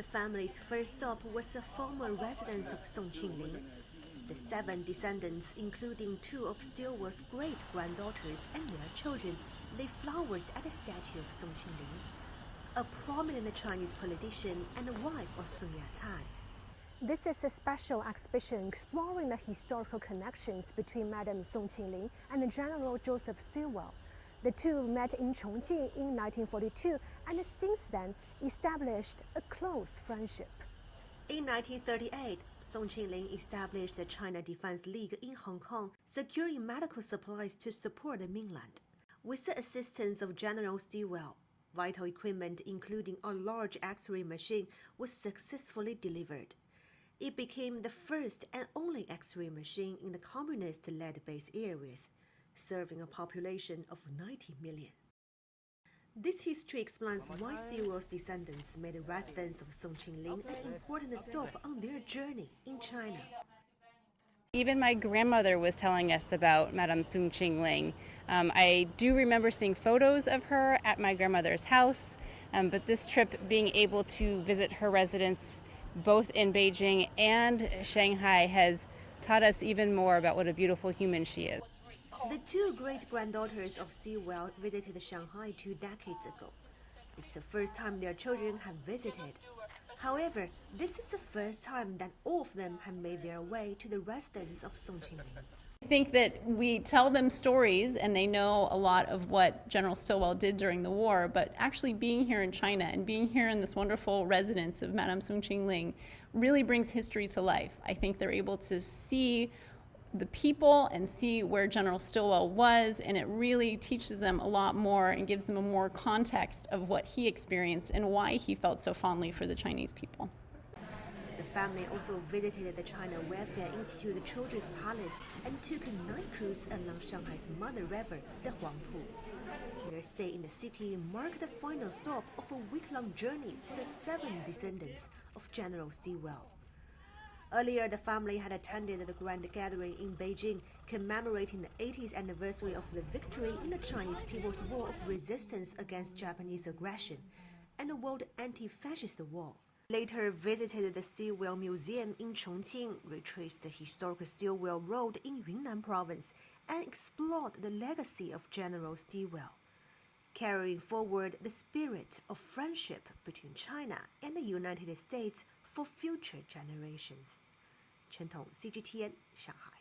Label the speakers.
Speaker 1: The family's first stop was the former residence of Songqingling. The 7 descendants, including 2 of Stilwell's great-granddaughters and their children, lay flowers at the statue of Songqingling, a prominent Chinese politician and a wife of Sun Yat-sen.
Speaker 2: This is a special exhibition exploring the historical connections between Madame Songqingling and General Joseph Stilwell. The two met in Chongqing in 1942 and since then established a close friendship.
Speaker 1: In 1938, Songqingling established the China Defense League in Hong Kong, securing medical supplies to support the mainland. With the assistance of General Stilwell, vital equipment including a large X-ray machine was successfully delivered. It became the first and only X-ray machine in the communist-led base areas, serving a population of 90 million. This history explains why Stilwell's descendants made the residence of Songqingling an important stop on their journey in China.
Speaker 3: Even my grandmother was telling us about Madame Songqingling. I do remember seeing photos of her at my grandmother's house, but this trip being able to visit her residence both in Beijing and Shanghai has taught us even more about what a beautiful human she is.
Speaker 1: The 2 great-granddaughters of Stilwell visited Shanghai 2 decades ago. It's the first time their children have visited. However, this is the first time that all of them have made their way to the residence of Songqingling.
Speaker 4: I think that we tell them stories and they know a lot of what General Stilwell did during the war, but actually being here in China and being here in this wonderful residence of Madame Songqingling really brings history to life. I think they're able to see the people and see where General Stilwell was, and it really teaches them a lot more and gives them a more context of what he experienced and why he felt so fondly for the Chinese people.
Speaker 1: The family also visited the China Welfare Institute Children's Palace and took a night cruise along Shanghai's Mother River, the Huangpu. Their stay in the city marked the final stop of a week-long journey for the 7 descendants of General Stilwell. Earlier, the family had attended the grand gathering in Beijing commemorating the 80th anniversary of the victory in the Chinese People's War of Resistance against Japanese aggression and the World Anti-Fascist War. Later visited the Stilwell Museum in Chongqing, retraced the historic Stilwell Road in Yunnan Province, and explored the legacy of General Stilwell, carrying forward the spirit of friendship between China and the United States for future generations. 陈彤 CGTN 上海。